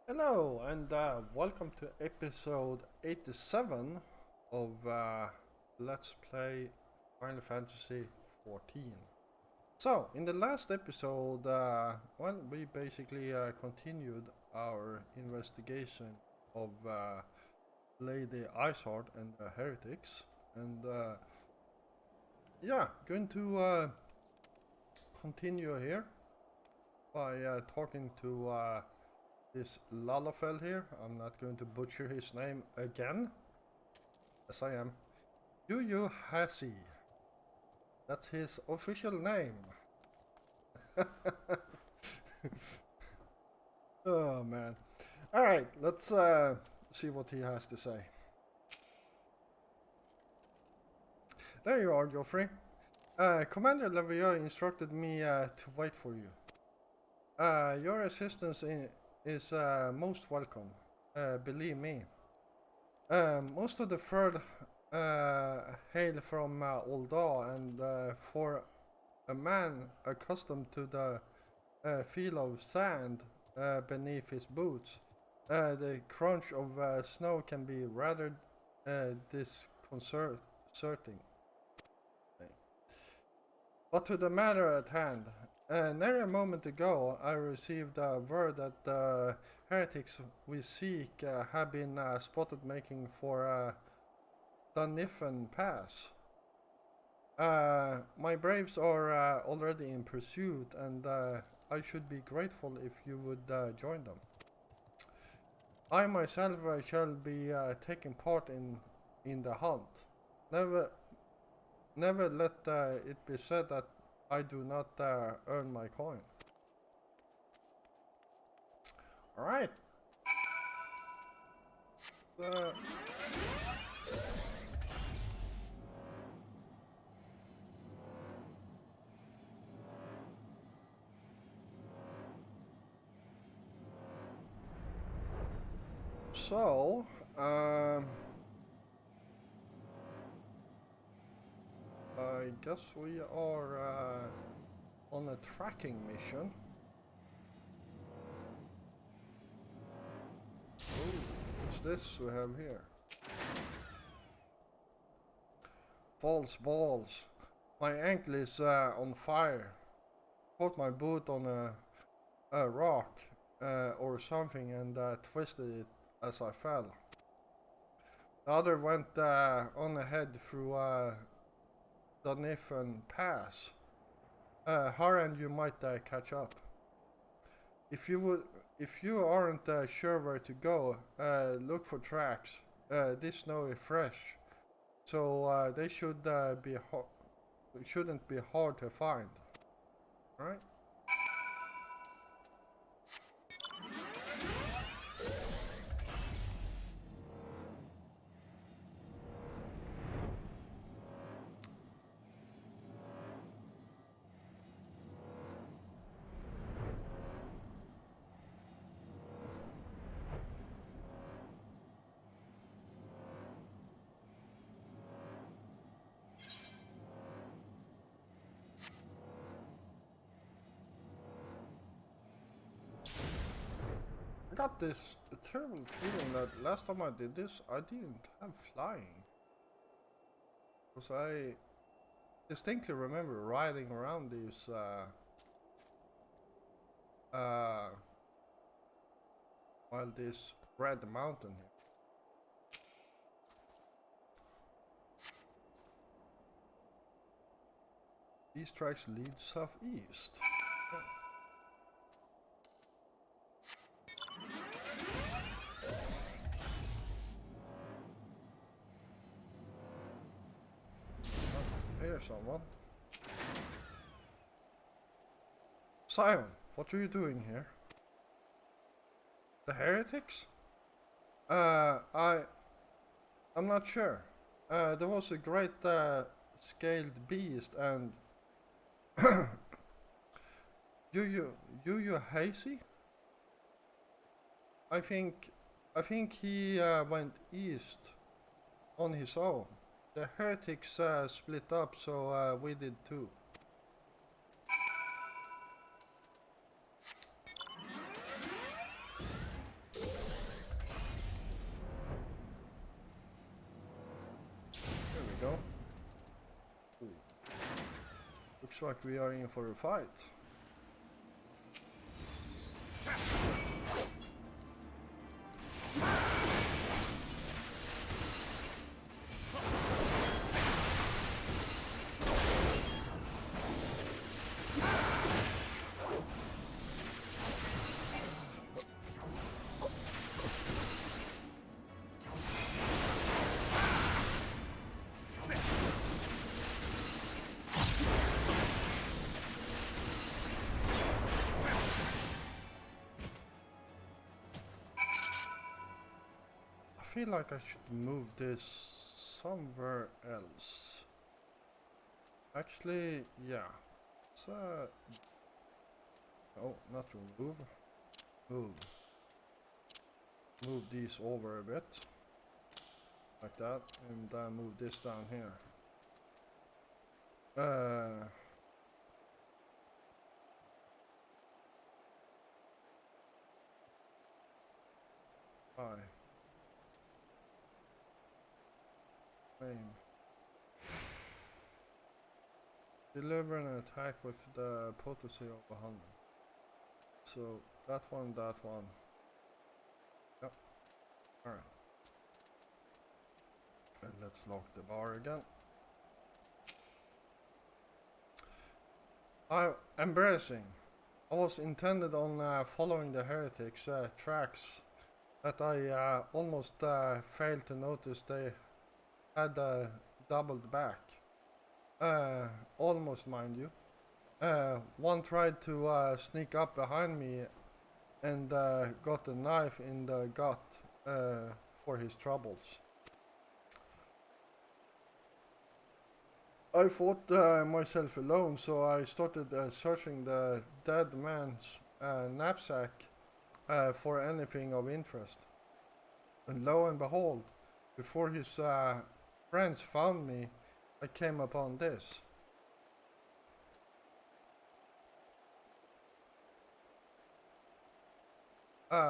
Hello and welcome to episode 87 of Let's Play Final Fantasy XIV. So, in the last episode, we basically continued our investigation of Lady Iceheart and the heretics, and going to continue here by talking to this Lalafell here. I'm not going to butcher his name again. Yes, I am. Yu Hasi. That's his official name. Oh man. Alright, let's see what he has to say. There you are, Geoffrey. Commander Levieux instructed me to wait for you. Your assistance is most welcome. Believe me. Most of the third hail from Ul'dah, and for a man accustomed to the feel of sand beneath his boots, the crunch of snow can be rather disconcerting. But to the matter at hand, nary a moment ago I received word that the heretics we seek have been spotted making for Dunifan Pass. My braves are already in pursuit, and I should be grateful if you would join them. I myself shall be taking part in the hunt. Never let it be said that I do not earn my coin. Alright. So, I guess we are on a tracking mission. Ooh, what's this we have here? False balls. My ankle is on fire. Caught my boot on a rock or something and twisted it as I fell. The other went on ahead through Dunifan Pass. Her and you might catch up. If you aren't sure where to go, look for tracks. This snow is fresh, so they shouldn't be hard to find. All right. I got this terrible feeling that last time I did this, I didn't have flying. Because I distinctly remember riding around these while this red mountain here. These tracks lead southeast. Here's someone. Simon, what are you doing here? The heretics? I'm not sure. There was a great scaled beast and you hazy? I think he went east on his own. The heretics split up, so we did too. Go. Ooh. Looks like we are in for a fight. I feel like I should move this somewhere else. Actually, yeah. It's oh, not remove. Move. Move these over a bit. Like that. And move this down here. Hi. Flame. Deliver an attack with the potency of 100. So that one, that one. Yep. Alright. And let's lock the bar again. Embarrassing. I was intended on following the heretics' tracks, but I almost failed to notice they had doubled back. Almost, mind you. One tried to sneak up behind me and got a knife in the gut for his troubles. I fought myself alone, so I started searching the dead man's knapsack for anything of interest. And lo and behold, before his friends found me, I came upon this.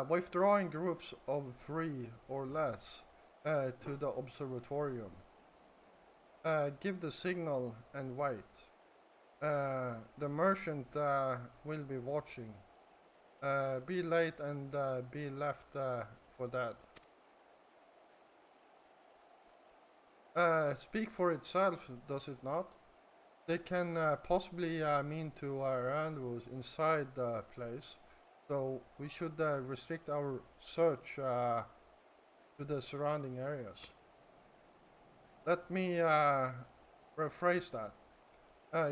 Withdrawing groups of 3 or less to the observatorium. Give the signal and wait. The merchant will be watching. Be late and be left for dead. Speak for itself, does it not? They can possibly mean to rendezvous inside the place, so we should restrict our search to the surrounding areas. Let me rephrase that.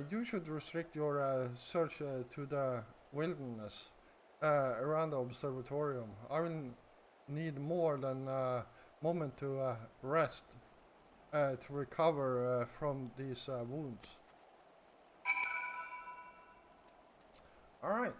You should restrict your search to the wilderness around the observatorium. I will need more than a moment to rest to recover from these wounds. Alright.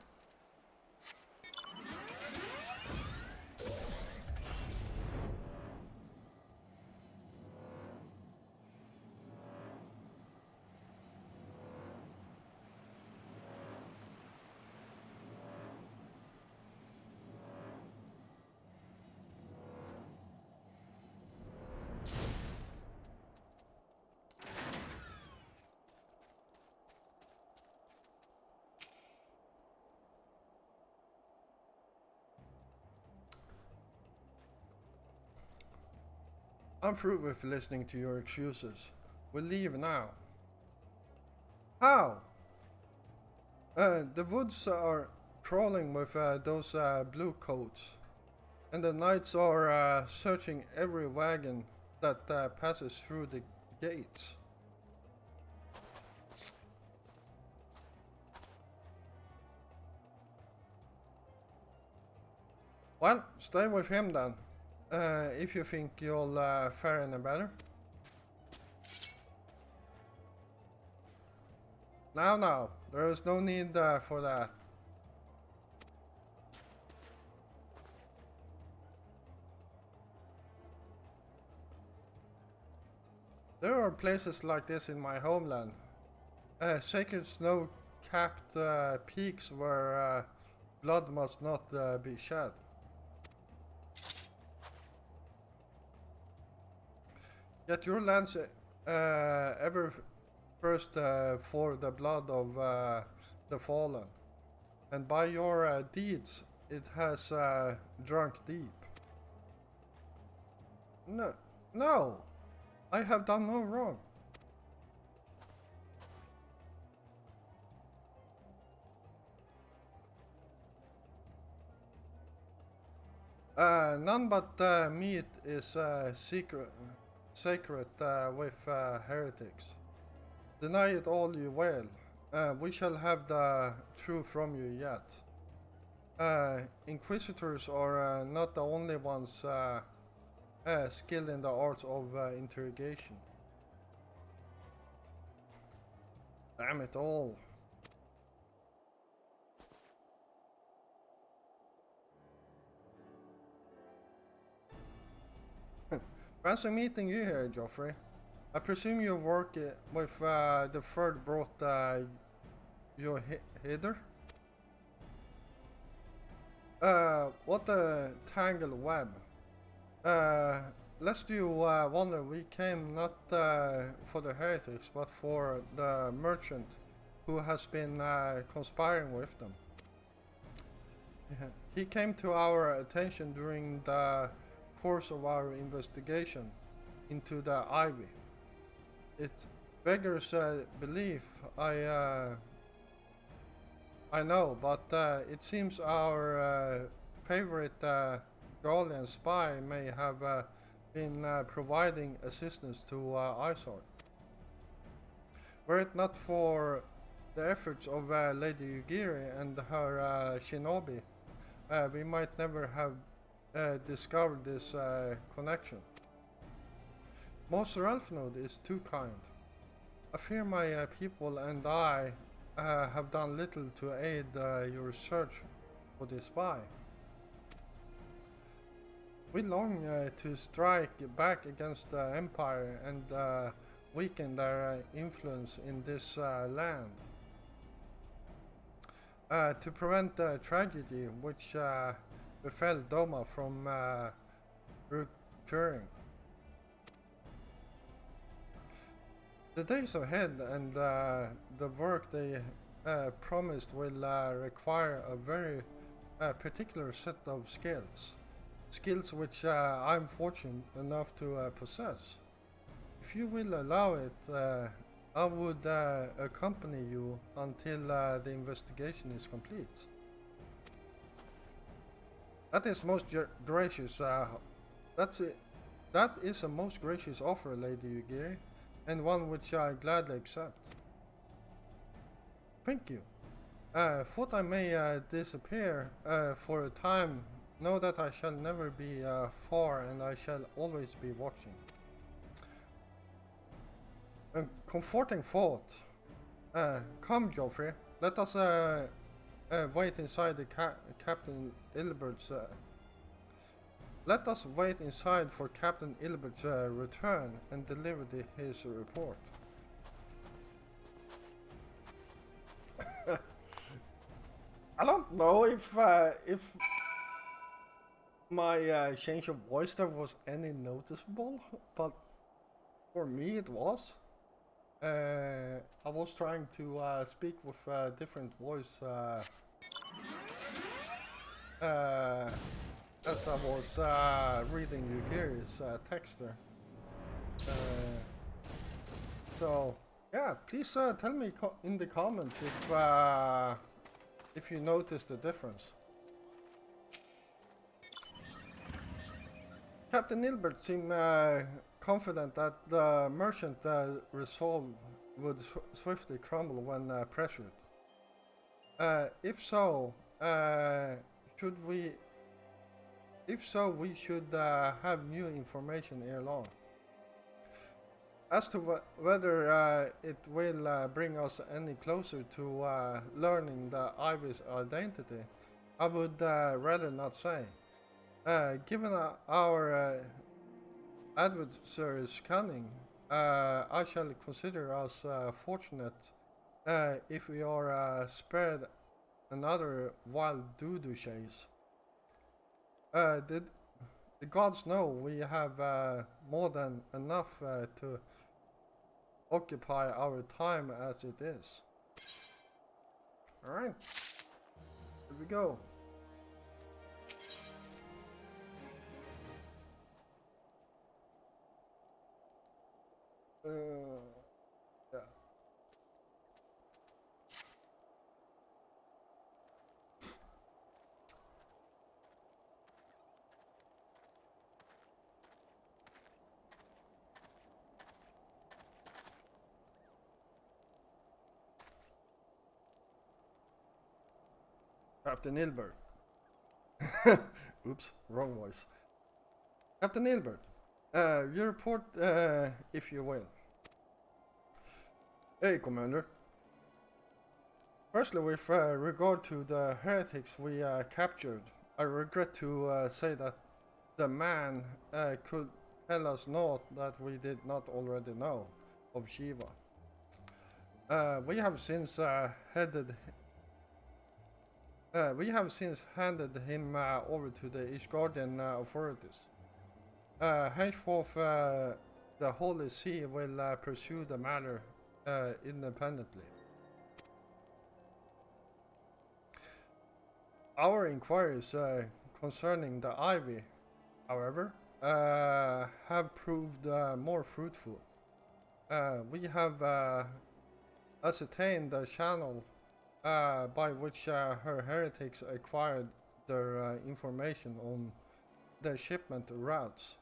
I'm through with listening to your excuses. We'll leave now. How? The woods are crawling with those blue coats. And the knights are searching every wagon that passes through the gates. Well, stay with him then. If you think you'll fare any better. Now, there is no need for that. There are places like this in my homeland. Sacred snow-capped peaks where blood must not be shed. Yet your lands ever first for the blood of the fallen, and by your deeds it has drunk deep. No, no, I have done no wrong. None but meat is sacred with heretics. Deny it all you will. We shall have the truth from you yet. Inquisitors are not the only ones skilled in the arts of interrogation. Damn it all. Fancy meeting you here, Geoffrey. I presume you work with the third brought you hither? What a tangled web. Lest you wonder, we came not for the heretics, but for the merchant who has been conspiring with them. He came to our attention during the course of our investigation into the ivy. It beggars belief, I know, but it seems our favorite Gaulian spy may have been providing assistance to Isard. Were it not for the efforts of Lady Ugiri and her shinobi, we might never have discovered this connection. Master Elfnode is too kind. I fear my people and I have done little to aid your search for the spy. We long to strike back against the Empire and weaken their influence in this land. To prevent the tragedy which befell Doma from recurring. The days ahead and the work they promised will require a very particular set of skills. Skills which I'm fortunate enough to possess. If you will allow it, I would accompany you until the investigation is complete. That is most gracious. That is a most gracious offer, Lady Ugiri, and one which I gladly accept. Thank you. Thought I may disappear for a time. Know that I shall never be far, and I shall always be watching. A comforting thought. Come, Geoffrey. Let us wait inside the Captain Ilbert's. Let us wait inside for Captain Ilbert's return and deliver his report. I don't know if my change of voice there was any noticeable, but for me it was. I was trying to speak with a different voice as I was reading Ugiri's texter. So yeah, please tell me in the comments if you noticed the difference. Captain Ilbert seemed confident that the merchant resolve would swiftly crumble when pressured. If so, we should have new information ere long. As to whether it will bring us any closer to learning the Ivy's identity, I would rather not say. Given our adversary's cunning, I shall consider us fortunate if we are spared another wild doo-doo chase. The gods know we have more than enough to occupy our time as it is. Alright, here we go. Yeah. Captain Ilbert. Oops, wrong voice. Captain Ilbert, your report, if you will. Hey, Commander. Firstly, with regard to the heretics we captured, I regret to say that the man could tell us naught that we did not already know of Shiva. We have since handed him over to the Ishgardian authorities. Henceforth, the Holy See will pursue the matter independently. Our inquiries concerning the ivy, however, have proved more fruitful. We have ascertained the channel by which her heretics acquired their information on the shipment routes.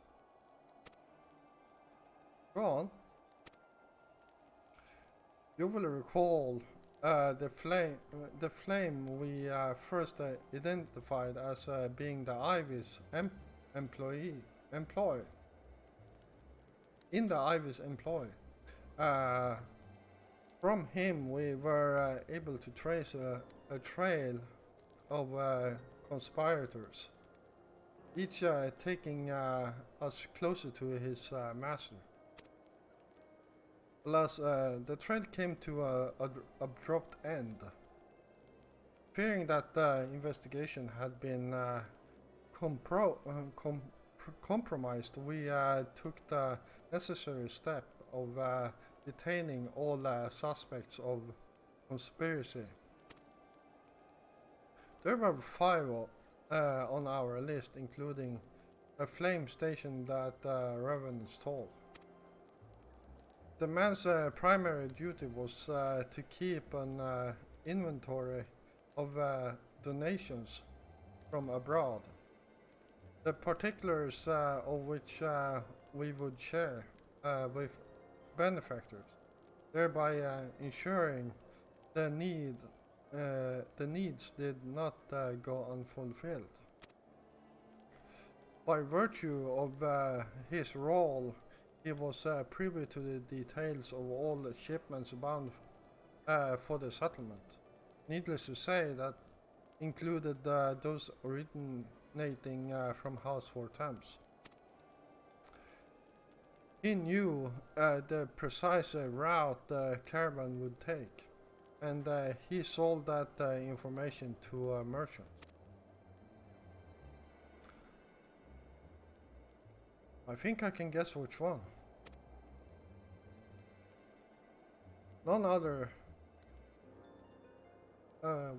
Go on. You will recall the flame we first identified as being the Ivy's employ. In the Ivy's employ. From him we were able to trace a trail of conspirators, each taking us closer to his master. Alas, the trail came to a abrupt end. Fearing that the investigation had been compromised, we took the necessary step of detaining all suspects of conspiracy. There were 5 on our list, including a flame station that Revan stole. The man's primary duty was to keep an inventory of donations from abroad, the particulars of which we would share with benefactors, thereby ensuring the needs did not go unfulfilled. By virtue of his role, he was privy to the details of all the shipments bound for the settlement. Needless to say, that included those originating from House 4 Thames. He knew the precise route the caravan would take, and he sold that information to a merchant. I think I can guess which one. None other.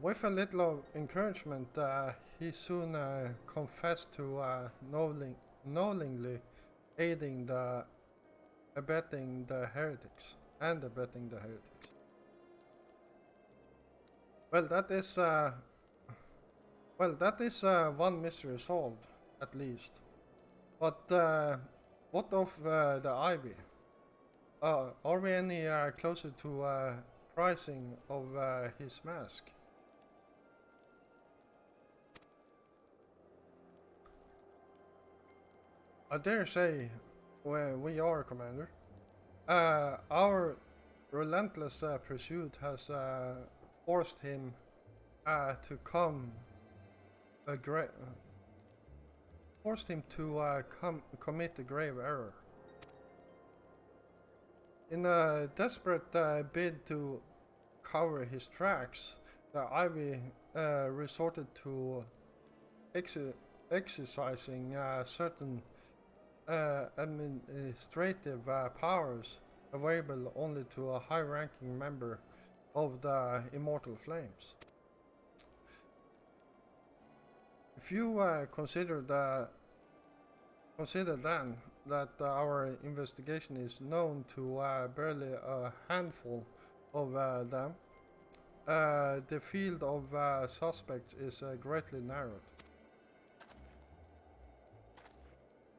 With a little encouragement, he soon confessed to knowingly aiding abetting the heretics. Well, that is one mystery solved, at least. But what of the ivy? Are we any closer to pricing of his mask? I dare say we are, Commander. Our relentless pursuit has forced him to commit a grave error. In a desperate bid to cover his tracks, the Ivy resorted to exercising certain administrative powers available only to a high-ranking member of the Immortal Flames. If you consider then that our investigation is known to barely a handful of them, the field of suspects is greatly narrowed.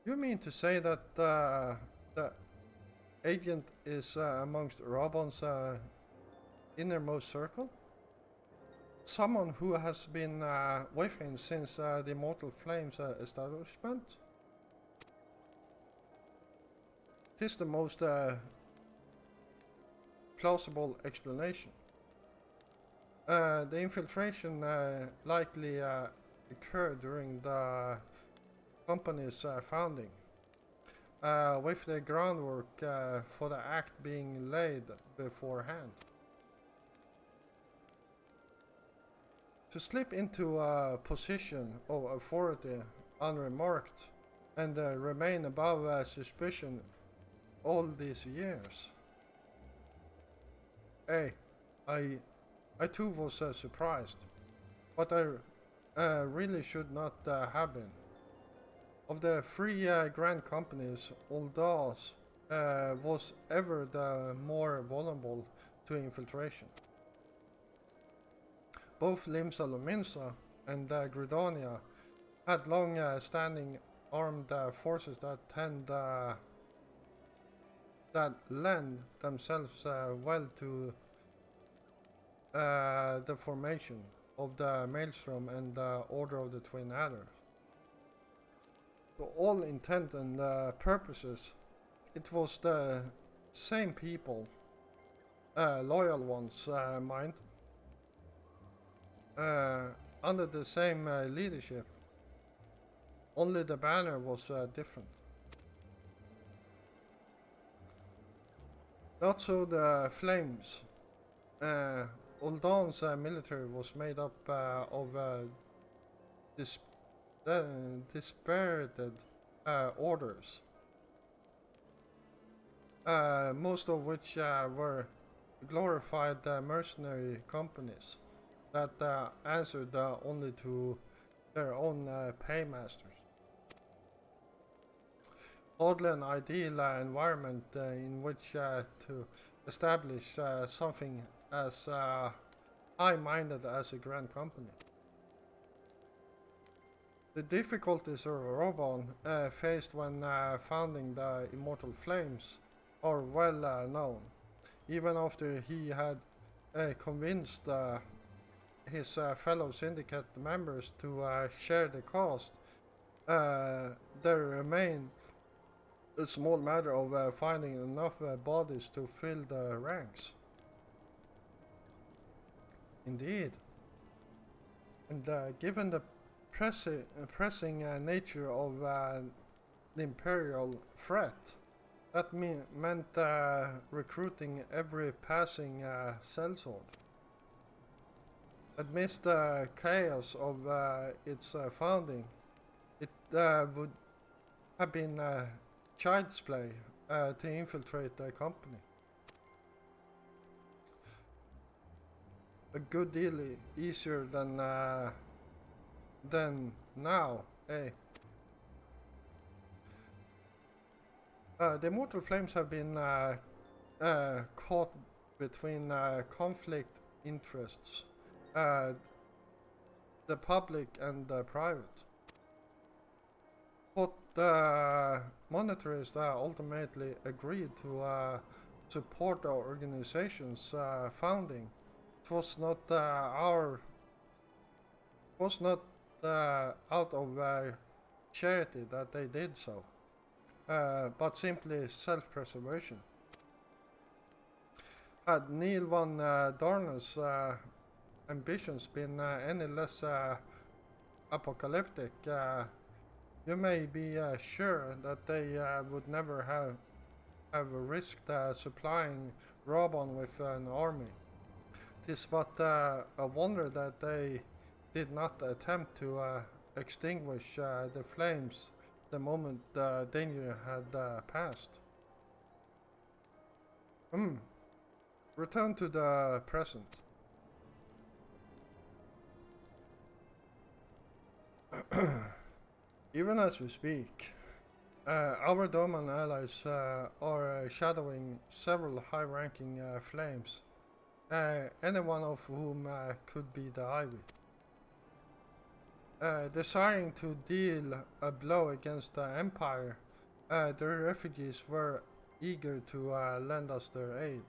You mean to say that the agent is amongst Robon's innermost circle? Someone who has been with him since the Immortal Flames establishment? It is the most plausible explanation. The infiltration likely occurred during the company's founding, with the groundwork for the act being laid beforehand. To slip into a position of authority unremarked and remain above suspicion all these years. Hey, I too was surprised, but I really should not have been. Of the three grand companies, Olda's was ever the more vulnerable to infiltration. Both Limsa Lominsa and Gridonia had long-standing armed forces that lend themselves well to the formation of the Maelstrom and the Order of the Twin Adders. To all intent and purposes, it was the same people, loyal ones, mind, under the same leadership. Only the banner was different. Not so the Flames. Uldan's military was made up of dispirited orders, most of which were glorified mercenary companies that answered only to their own paymasters. Hardly an ideal environment in which to establish something as high-minded as a grand company. The difficulties Robon faced when founding the Immortal Flames are well known. Even after he had convinced his fellow syndicate members to share the cost, there remained a small matter of finding enough bodies to fill the ranks. Indeed. And given the pressing nature of the Imperial threat, that meant recruiting every passing sellsword. Amidst the chaos of its founding, it would have been child's play to infiltrate the company. A good deal easier than now, eh? The Immortal Flames have been caught between conflict interests, the public and the private. But the monetarists ultimately agreed to support the organization's founding. It was not out of charity that they did so, but simply self-preservation. Had Neil von Dorner's ambitions been any less apocalyptic, you may be sure that they would never have risked supplying Robon with an army. It is but a wonder that they did not attempt to extinguish the flames the moment the danger had passed. Return to the present. Even as we speak, our Doman allies are shadowing several high-ranking flames, any one of whom could be the Ivy. Desiring to deal a blow against the Empire, the refugees were eager to lend us their aid.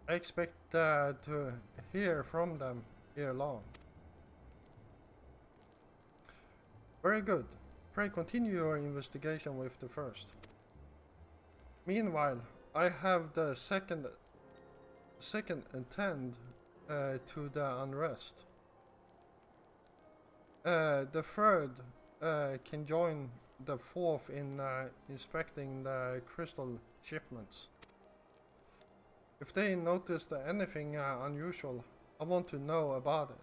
I expect to hear from them ere long. Very good. Pray continue your investigation with the first. Meanwhile, I have the second attend to the unrest. The third can join the fourth in inspecting the crystal shipments. If they noticed anything unusual, I want to know about it.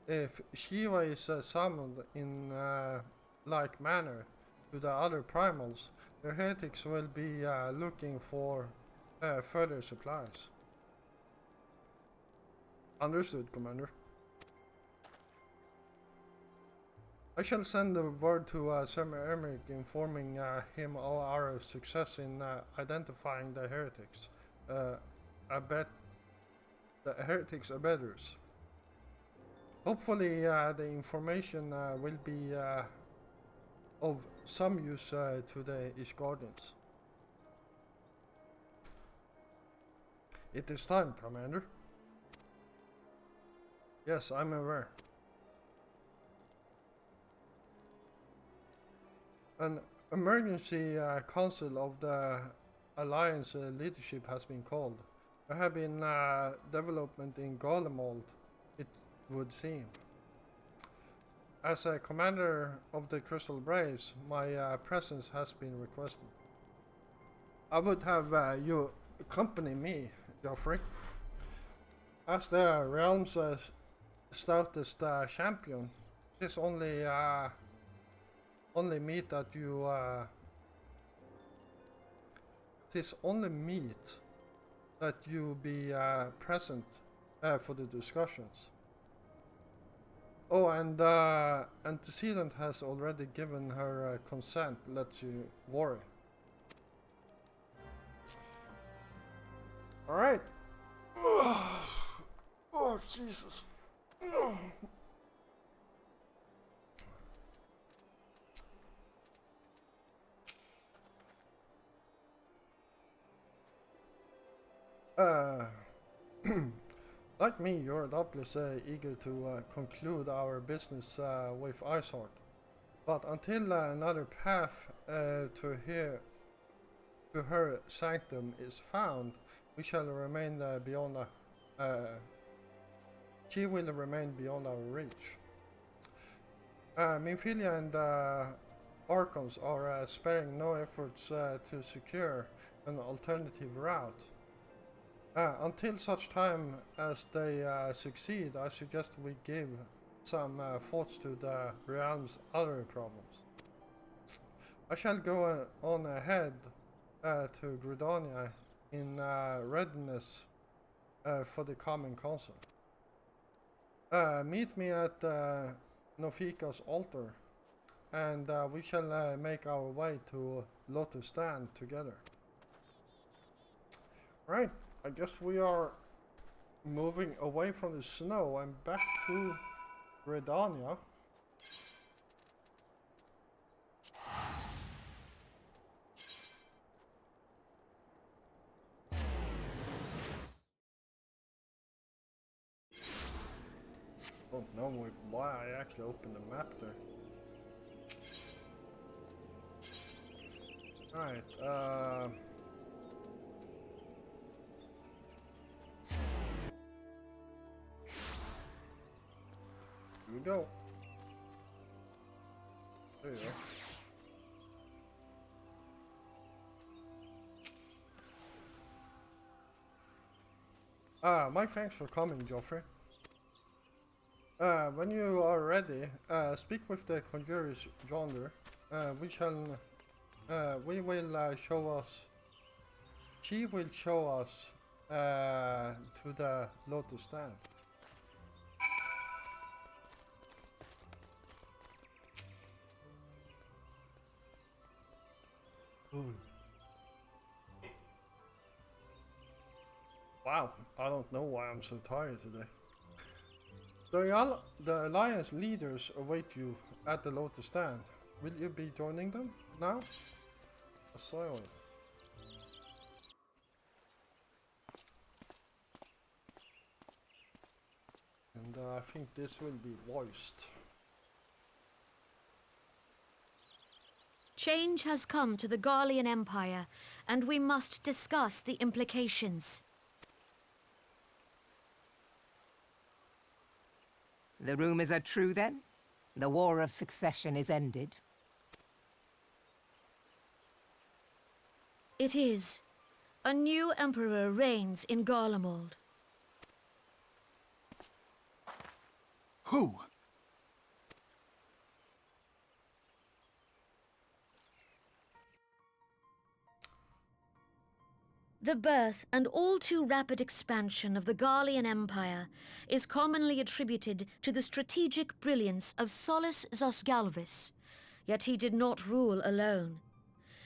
If Shiva is summoned in like manner to the other primals, the heretics will be looking for further supplies. Understood, Commander. I shall send a word to Sir Emmerich informing him of our success in identifying the heretics. The heretics abettors. Hopefully the information will be of some use to the Ishgardians. It is time, Commander. Yes, I'm aware. An emergency council of the Alliance leadership has been called. There have been development in Garlemald, it would seem. As a commander of the Crystal Braves, my presence has been requested. I would have you accompany me, Geoffrey. As the realm's stoutest champion, it is only meet that you it is only meet that you be present for the discussions. Oh, and antecedent has already given her consent. Let you worry. All right. Oh, Jesus. Like me, you're doubtless eager to conclude our business with Iceheart. But until another path to her sanctum is found, we shall remain beyond. She will remain beyond our reach. Minfilia and Archons are sparing no efforts to secure an alternative route. Until such time as they succeed, I suggest we give some thoughts to the realm's other problems. I shall go on ahead to Gridania in readiness for the common council. Meet me at Nofika's altar, and we shall make our way to Lotus Stand together. Right. I guess we are moving away from the snow and back to Redania. Don't know why I actually opened the map there. Alright, here we go. There you go. My thanks for coming, Geoffrey. When you are ready, speak with the conjurers yonder. We will she will show us to the Lotus stand. Ooh. Wow, I don't know why I'm so tired today. The Alliance leaders await you at the Lotus stand. Will you be joining them now? Soil. And I think this will be voiced. Change has come to the Garlean Empire, and we must discuss the implications. The rumors are true, then? The War of Succession is ended? It is. A new emperor reigns in Garlemald. Who? The birth and all too rapid expansion of the Garlean Empire is commonly attributed to the strategic brilliance of Solus Zosgalvis, yet he did not rule alone.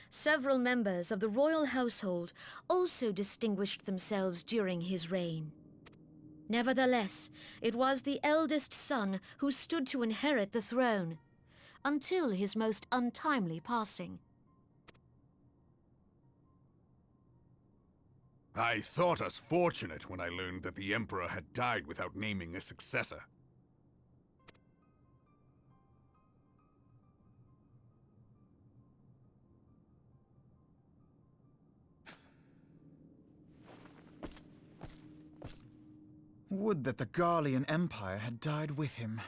Several members of the royal household also distinguished themselves during his reign. Nevertheless, it was the eldest son who stood to inherit the throne, until his most untimely passing. I thought us fortunate when I learned that the Emperor had died without naming a successor. Would that the Garlean Empire had died with him.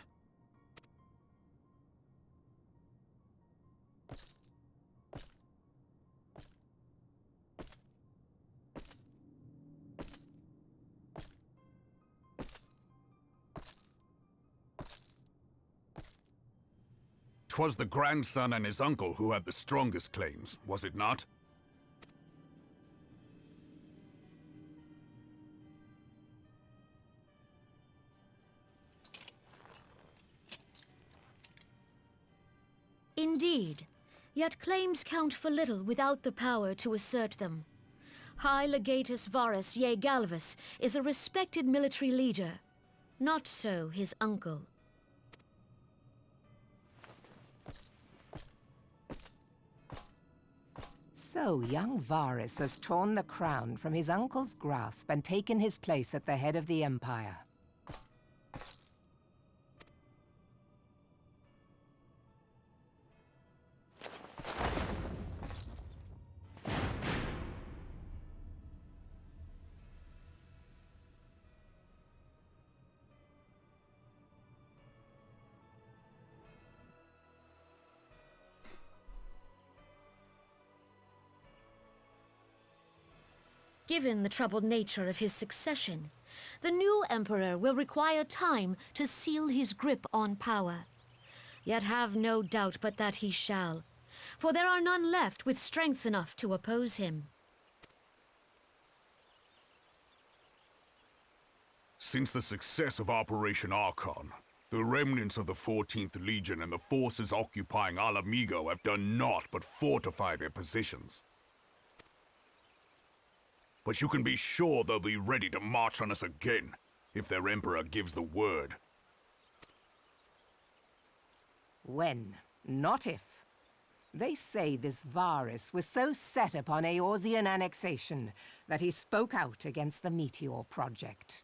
'Twas the grandson and his uncle who had the strongest claims, was it not? Indeed, yet claims count for little without the power to assert them. High Legatus Varus Ye Galvus is a respected military leader. Not so his uncle. So young Varus has torn the crown from his uncle's grasp and taken his place at the head of the Empire. Given the troubled nature of his succession, the new emperor will require time to seal his grip on power. Yet have no doubt but that he shall, for there are none left with strength enough to oppose him. Since the success of Operation Archon, the remnants of the 14th Legion and the forces occupying Alamigo have done naught but fortify their positions. But you can be sure they'll be ready to march on us again, if their Emperor gives the word. When, not if. They say this Varus was so set upon Eorzean annexation that he spoke out against the Meteor Project.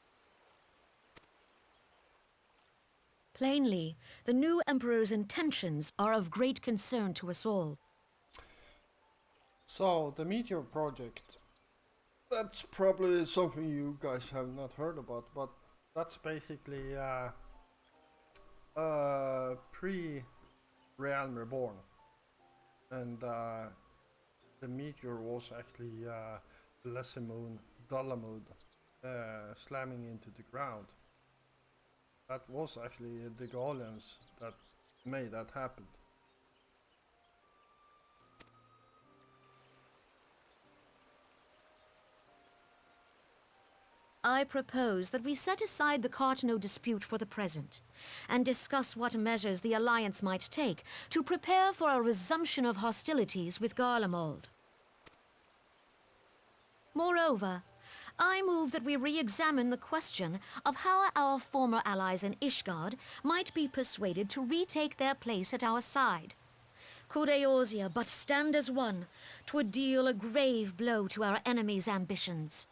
Plainly, the new emperor's intentions are of great concern to us all. So, the Meteor Project. That's probably something you guys have not heard about, but that's basically pre-Realm Reborn. And the meteor was actually Lesimund, Dalamud slamming into the ground. That was actually the Gallians that made that happen. I propose that we set aside the Cartno dispute for the present, and discuss what measures the Alliance might take to prepare for a resumption of hostilities with Garlemald. Moreover, I move that we re-examine the question of how our former allies in Ishgard might be persuaded to retake their place at our side. Could Eorzea but stand as one, 'twould deal a grave blow to our enemies' ambitions.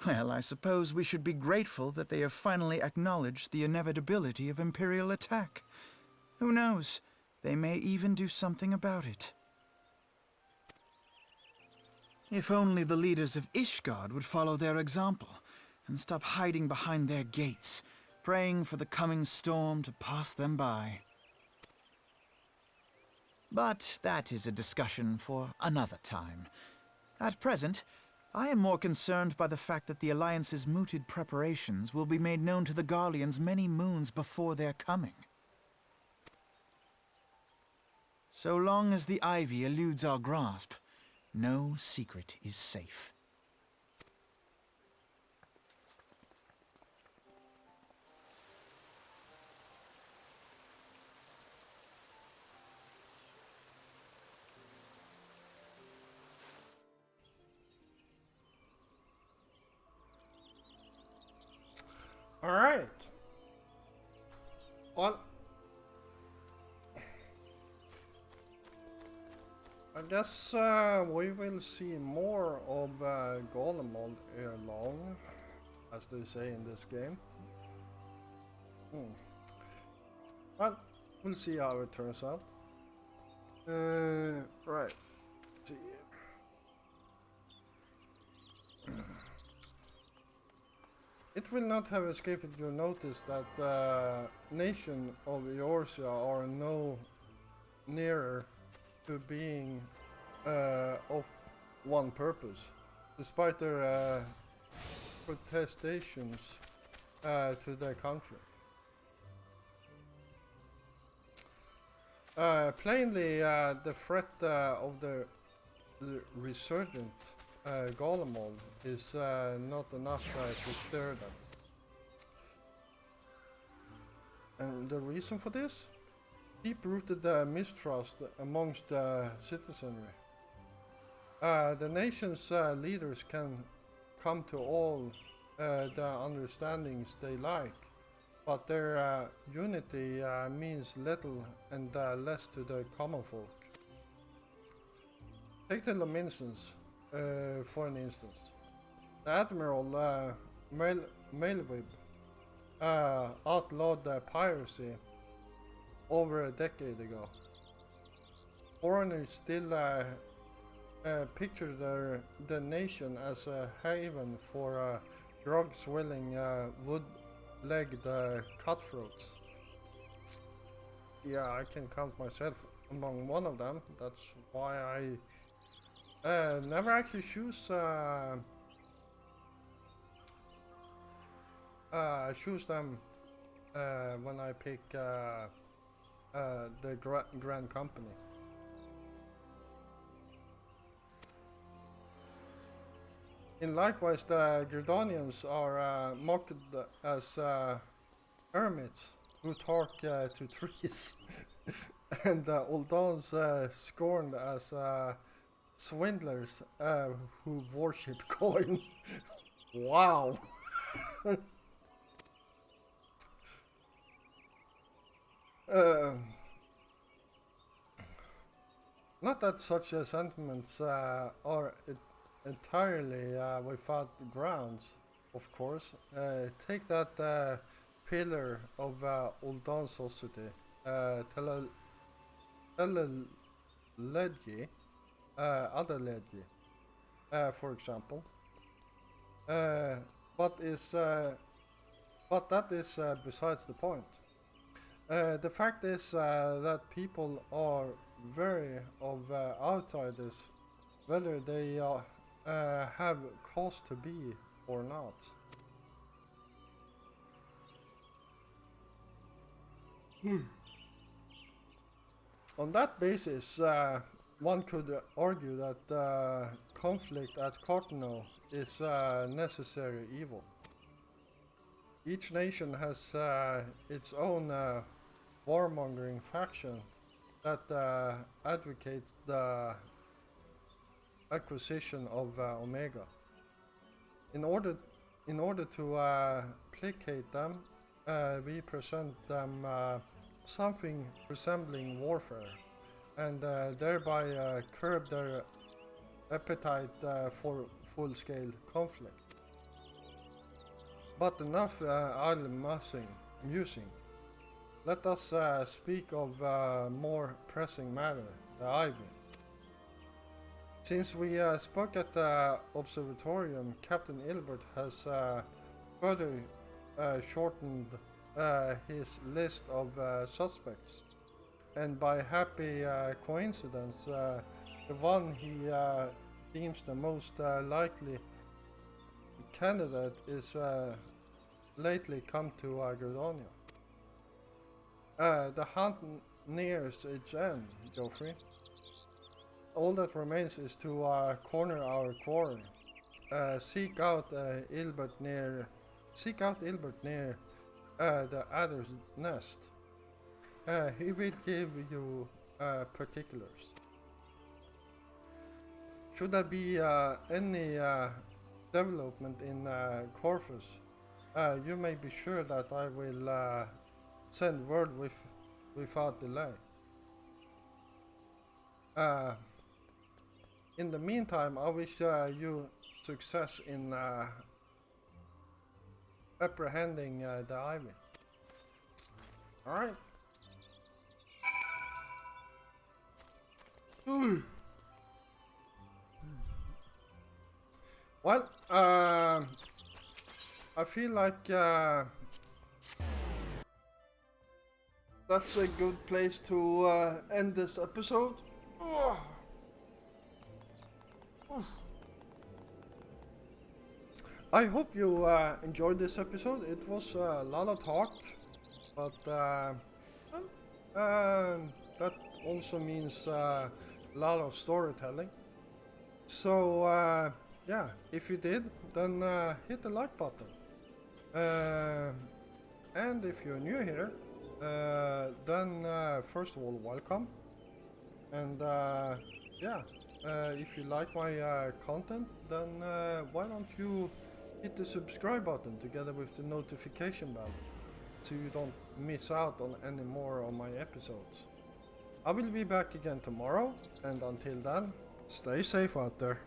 Well, I suppose we should be grateful that they have finally acknowledged the inevitability of Imperial attack. Who knows? They may even do something about it. If only the leaders of Ishgard would follow their example and stop hiding behind their gates, praying for the coming storm to pass them by. But that is a discussion for another time. At present, I am more concerned by the fact that the Alliance's mooted preparations will be made known to the Garleans many moons before their coming. So long as the ivy eludes our grasp, no secret is safe. Alright. Well, I guess we will see more of Garlemald ere long, as they say in this game. Well, we'll see how it turns out. Right. See. It will not have escaped your notice that the nation of Eorzea are no nearer to being of one purpose, despite their protestations to their country. Plainly, the threat of the resurgent Garlemald is not enough to stir them. And the reason for this? Deep-rooted mistrust amongst the citizenry. The nation's leaders can come to all the understandings they like, but their unity means little and less to the common folk. Take the Lominsons for an instance. The Admiral Maelwib outlawed piracy over a decade ago. Foreigners still picture the nation as a haven for drug-swilling, wood-legged cutthroats. Yeah, I can count myself among one of them. That's why I never actually choose them when I pick the Grand Company. And likewise, the Gridanians are mocked as hermits who talk to trees, and the Uldans scorned as swindlers who worship coin. Wow. Not that such sentiments are entirely without grounds, of course. Take that pillar of Uldan society, Teleledji, Adaledji, for example. But that is besides the point. The fact is that people are wary of outsiders, whether they have cause to be or not. On that basis, one could argue that conflict at Cartano is necessary evil. Each nation has its own warmongering faction that advocates the acquisition of Omega. In order to placate them, we present them something resembling warfare, and thereby curb their appetite for full-scale conflict. But enough idle musing. Let us speak of more pressing matter, the Ivy. Since we spoke at the observatorium, Captain Ilbert has further shortened his list of suspects, and by happy coincidence, the one he deems the most likely candidate is lately come to Gordonia. The hunt nears its end, Geoffrey. All that remains is to corner our quarry. Seek out Ilbert near the Adder's Nest. He will give you particulars. Should there be any development in Corvus, you may be sure that I will send word without delay. In the meantime, I wish you success in apprehending the Ivy. Alright. Well, I feel like that's a good place to end this episode. I hope you enjoyed this episode. It was a lot of talk, but that also means a lot of storytelling. So yeah, if you did, then hit the like button. And if you're new here, then first of all, welcome. And yeah, if you like my content, then why don't you hit the subscribe button together with the notification bell, so you don't miss out on any more of my episodes. I will be back again tomorrow, and until then, stay safe out there.